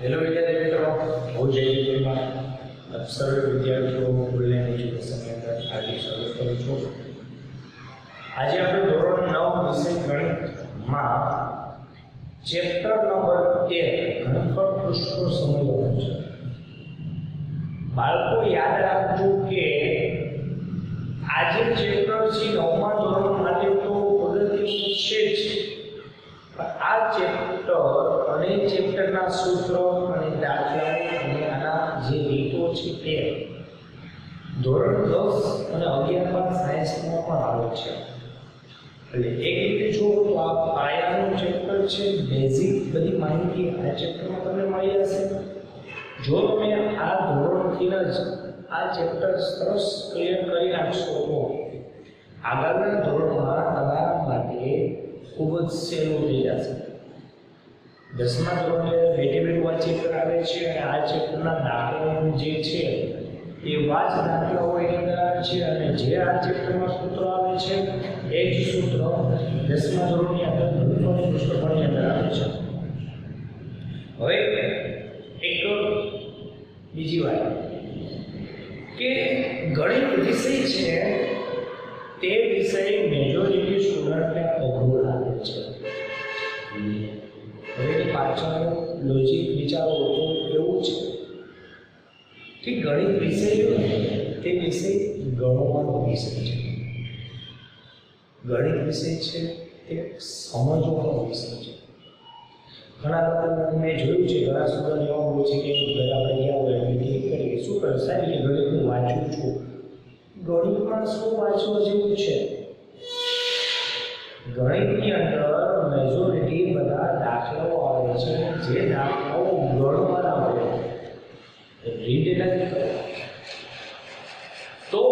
Hello विद्यार्थी मित्रों, હું જયદીપમાં અક્ષર વિદ્યાર્થીઓ ઓનલાઈન એજ્યુકેશન કેન્દ્ર હાર્દિક સ્વાગત કરું છું। આજે આપણે ધોરણ 9 વિષય ગણિતમાં ચેપ્ટર નંબર 1 ઘનફળ પૃષ્ઠો સમજવાનું છે। બાળકો યાદ રાખજો કે આજે ચેપ્ટર છે 9મા ધોરણ માટે તો પદ્ધતિઓ છે જ, આ ચેપ્ટર અને ચેપ્ટરના સૂત્રો અને દાખલાઓ અને આના જે રીતો છે તે ધોરણ 10 અને 11 માં સાયન્સમાં પણ આવે છે। એટલે એક રીતે જોવો તો આ પાયાનું ચેપ્ટર છે, બેઝિક બધી માહિતી આ ચેપ્ટરમાં તમને મળી જશે। જો તમે આ ધોરણથી જ આ ચેપ્ટર સરસ ક્લિયર કરી નાખશો તો આગળના ધોરણમાં તમારા માટે ખૂબ જ સહેલું થઈ જશે। 10મા ધોરણે મેથેમેટિક્સ ચેપ્ટર આવે છે અને આ ચેપ્ટરના દાખલાઓ જે છે એ વાચ દાખલાઓ એની અંદર આવે છે અને જે આ ચેપ્ટરમાં સૂત્રો આવે છે એ જ સૂત્ર 10મા ધોરણની અંદર ઘનફળ પૃષ્ઠફળની અંદર આવે છે। હવે એક બીજી વાત કે ગણિત વિષય છે તે વિષય મેજોરિટી સ્ટુડન્ટને અઘરો લાગે છે। હવે પાછળનું લોજિક વિચારો તો એવું છે કે ગણિત વિષય તે વિષય ગણવાનો વિષય છે, ગણિત વિષય છે તે સમજવાનો વિષય છે। ઘણા લોકો મેં જોયું છે, ઘણા સ્ટુડન્ટ એવા હોય છે કે ઘરે આપણે ગયા હોય મીટિંગ કરીએ, શું કરે સાહેબ કે ગણિત હું વાંચું છું। ગણિતમાં શું વાંચવા જેવું છે? ગણિતની અંદર મેજોરિટી બધા દાખલાઓ આવે છે, જે દાખલાઓ ગણવાના હોય રીડ નથી કરવા। તો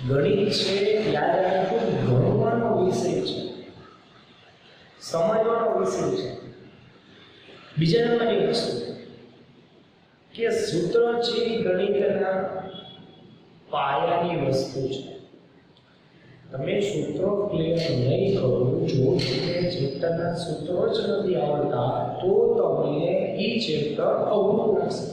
ગણિત છે યાદ રાખજો, ગણવાનો વિષય છે, સમજવાનો વિષય છે। બીજા નંબરની વસ્તુ કે સૂત્ર છે ગણિતના પાયાની વસ્તુ છે। તમે સૂત્રો ક્લિયર નહીં કરો, જો તમને ચેપ્ટરના સૂત્રો જ નથી આવડતા તો તમને એ ચેપ્ટર અઘરું લાગશે।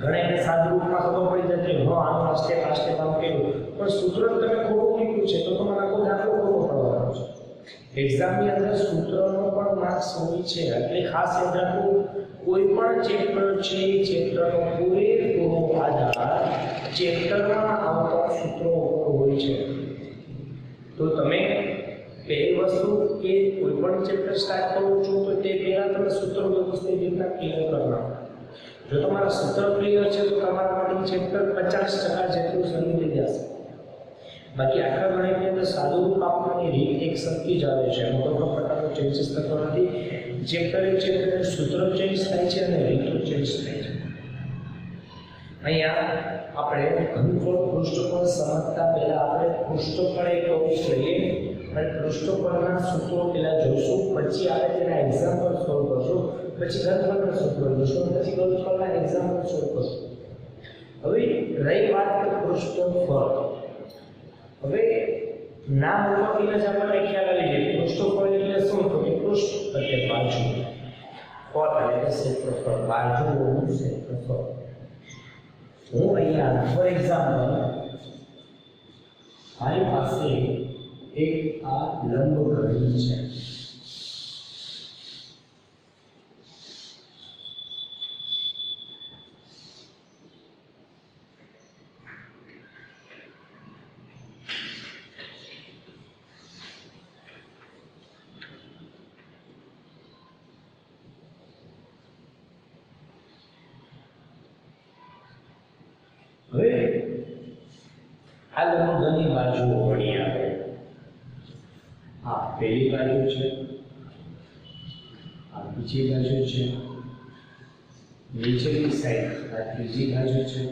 ઘણા સાદું રૂપમાં ખબર પડી જતી હા આનું આ સ્ટેપ આમ કર્યું, પણ સૂત્ર તમે ખોટું લીધું છે તો તમારે આખો દાખલો ખોટો પડવાનો છે। એક્ઝામની અંદર સૂત્રનો પણ માર્ક્સ હોય છે, એટલે ખાસ યાદ રાખવું કોઈ પણ ચેપ્ટર છે ચેપ્ટરનો પૂરેપૂરો આધાર ચેપ્ટરમાં આવતા સૂત્રો ઉપર હોય છે। તો તમે પહેલી વસ્તુ કે કોઈ પણ ચેપ્ટર સ્ટાર્ટ કરો છો તો તે પહેલાં તમે સૂત્રો વ્યવસ્થિત રીતના ક્લિયર કરી નાખો। જો તમારા સૂત્ર ક્લિયર છે તો તમારા માટે ચેપ્ટર 50% જેટલું સમજી લઈ જશે। બાકી આખા ગણિતની અંદર સાદું રૂપ આપવાની રીત એક સરખી જ આવે છે, એમાં કોઈ પણ પ્રકારનો ચેન્જીસ થતો નથી। ચેપ્ટર સૂત્ર ચેન્જ થાય છે અને રીતો ચેન્જ થાય છે। અહીંયા આપણે ઘનફળ પૃષ્ઠફળ સમજતા પહેલા આપણે પૃષ્ઠફળ એક ટોપિક લઈએ અને પૃષ્ઠફળના સૂત્રો પહેલા જોઈશું, પછી આપણે તેના એક્ઝામ્પલ સોલ્વ કરશું, પછી ઘનફળના સૂત્રો જોઈશું, પછી ઘનફળના એક્ઝામ્પલ સોલ્વ કરશું। હવે રહી વાત પૃષ્ઠફળ, હવે નામ ઉપરથી જ આપણને ખ્યાલ આવી જાય પૃષ્ઠફળ એટલે શું? તો કે પૃષ્ઠ એટલે બાજુ, ફળ એટલે ક્ષેત્રફળ, બાજુઓનું ક્ષેત્રફળ। હું અહીંયા ફોર એક્ઝામ્પલ મારી પાસે એક આ લંબ ઘડી છે, હવે આ લંબઘડની બાજુઓ ગણી આપણે, આ પહેલી બાજુ છે, આ બીજી બાજુ છે, નીચેની સાઈડ આ ત્રીજી બાજુ છે,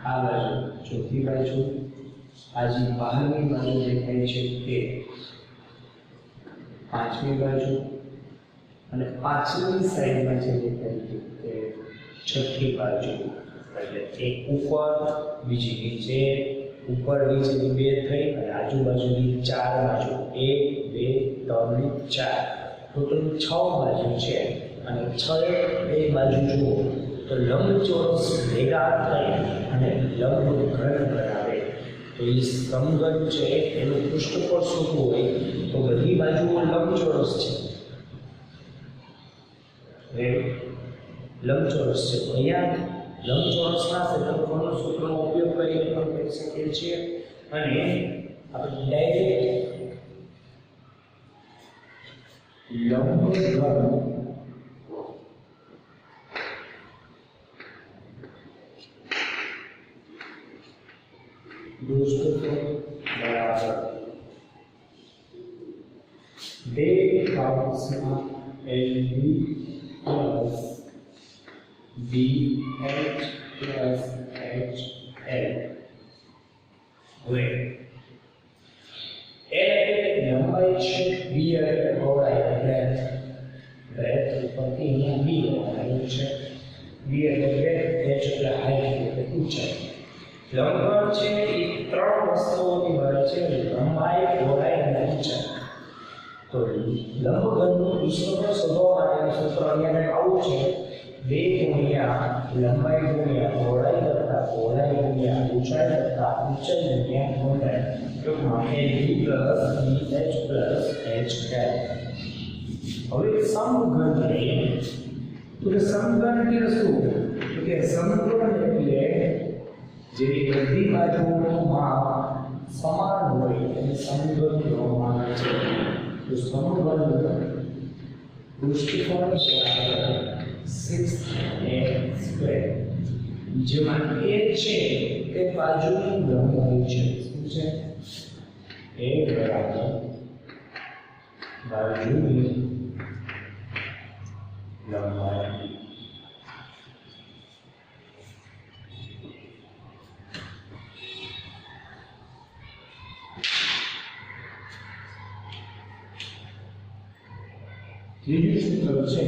આ બાજુ ચોથી બાજુ, આ જે બહારની બાજુ દેખાય છે તે પાંચમી બાજુ અને પાછળની સાઈડમાં જે દેખાય છે તે છઠ્ઠી બાજુ। એટલે એક ઉપર બીજી નીચે, ઉપર નીચેની બે થઈ અને આજુબાજુની ચાર બાજુ 1 2 3 4 ટોટલ 6 બાજુ છે અને 6 એ બાજુ જુઓ તો લંબચોરસ ભેગા થઈ અને લંબ ઘન બનાવે. તો એ સમઘન છે એનું પૃષ્ઠફળ શું હોય તો બધી બાજુઓ લંબચોરસ છે. લંબચોરસ છે તો અહીંયા લંબચોરસના ક્ષેત્રફળનો સૂત્રનો ઉપયોગ કરીને પણ કરી શકીએ છીએ અને આપણે ડાયરેક્ટ લંબઘન પૃષ્ઠફળ બરાબર 2 કૌંસમાં LB plus BH plus HL. હવે L એટલે લંબાઈ છે, B એટલે પહોળાઈ બ્રેથ ઉપરથી અહીંયા B આવ્યું છે, B એટલે બ્રેથ, H એટલે હાઈટ એટલે ઊંચાઈ. લંબઘન છે એ 3 વસ્તુઓની બને છે, લંબાઈ, પહોળાઈ અને ઊંચાઈ. તો લંબઘનનું પૃષ્ઠફળ શોધવા માટેનું સૂત્ર અહીંયા આવું છે 2 ગુણ્યા લંબાઈ ગુણ્યા પહોળાઈ કરતા પહોળાઈ ગુણ્યા ઊંચાઈ કરતા ઊંચાઈ ગુણ્યા પહોળાઈ. ટૂંકમાં AB plus BH plus HL. હવે સમઘન લઈએ તો કે સમઘન એટલે શું? તો કે સમઘન એટલે જેની બધી બાજુઓનું માપ સમાન હોય એને સમઘન કહેવામાં આવે છે. તો સમઘન પૃષ્ઠફળ બરાબર 6a², જેમાં a છે તે બાજુની લંબાઈ છે. શું છે? a બરાબર બાજુની લંબાઈ. ત્રીજું સૂત્ર છે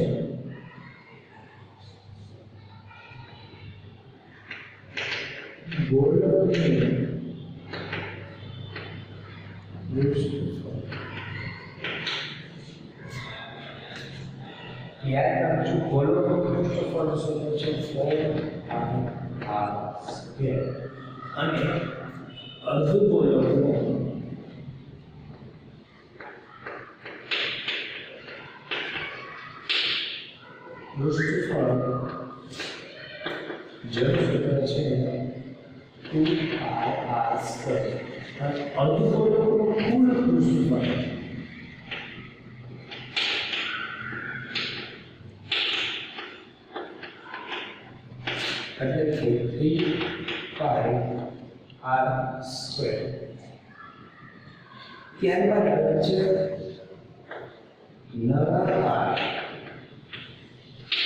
ગોળકની પૃષ્ઠફળ. યાદ રાખજો ગોળકનું પૃષ્ઠફળ સૂત્ર છે 4πr² અને અર્ધગોળકનું પૃષ્ઠફળ જેનું સૂત્ર છે 2πr². અને અર્ધગોળકનું કુલ પૃષ્ઠફળ એટલે કે 3πr². ત્યારબાદ આવે છે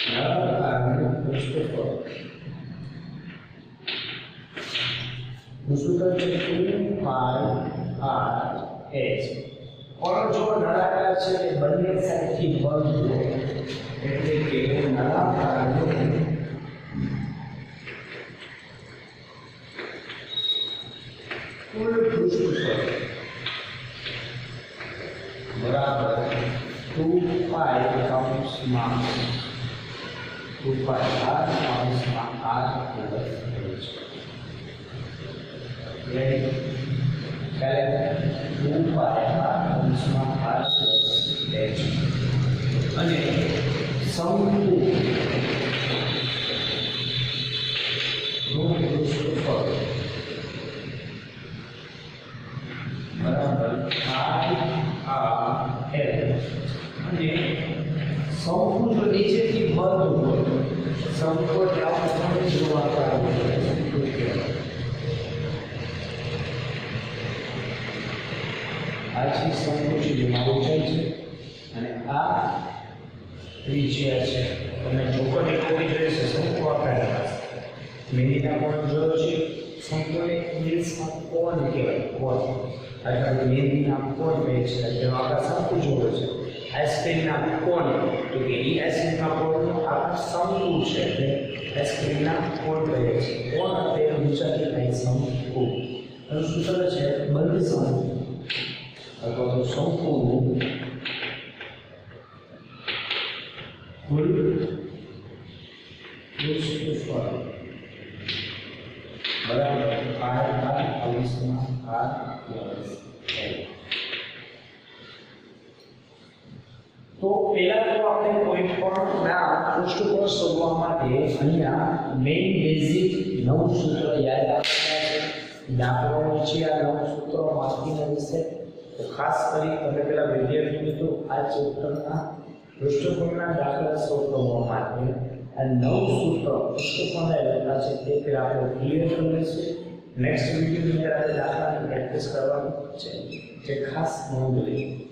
નળાકારનું પૃષ્ઠફળ. સૂત્ર છે 2πr/h. પણ જો નળાકાર છે તે બંને સાઈડથી બંધ હોય એટલે કે નળાકારનું કુલ પૃષ્ઠફળ બરાબર 2π કૌંસમાં 2πr કૌંસમાં r પ્લસ h. એટલે 2πr કૌંસમાં r પ્લસ h અને શંકુનું પૃષ્ઠફળ બરાબર r/l. અને શંકુ જો નીચેથી બંધ હોય, શંકુ આપણે જોવાતા હોય આ છે શંકુ છે જેમાં ઊંચાઈ છે અને આ ત્રિજ્યા છે. તમે ચોકડી કોઈ જોઈશે શંકુ આકારના મેનીના કોણ જોયો છે. શંકુને ઇંગ્લિશમાં કોણ કહેવાય, કોણ. એટલે મેનીના કોણ કહે છે તેનો આપણે શંકુ જોયો છે. આઈસ્ક્રીમના કોણ તો કે એ આઈસ્ક્રીમના કોણનો આ શંકુ છે એટલે આઈસ્ક્રીમના કોણ કહે છે. કોણ એટલે ઊંચાઈ થાય શંકુ. એનું સૂત્ર છે બંધ શંકુ અથવા તો શંકુનું પૃષ્ઠફળ બરાબર r તો પહેલા તો આપણે કોઈ પણ ના પૃષ્ઠફળ શોધવા માટે અહીંયા મેઇન બેઝિક 9 સૂત્ર યાદ રાખવાના છે આ 9 સૂત્રો માર્કિંગ વિશે તો ખાસ કરી તમે પેલા વિદ્યાર્થી મિત્રો આ ચેપ્ટરના પૃષ્ઠફળના દાખલા સોલ્વ માટે આ 9 સૂત્ર પૃષ્ઠફળના દાખલા છે તે પહેલા આપણે ક્લિયર કરી લઈશું નેક્સ્ટ વિડિયોની અંદર આપણે દાખલાની પ્રેક્ટિસ કરવાની છે જે ખાસ નોંધ લેવી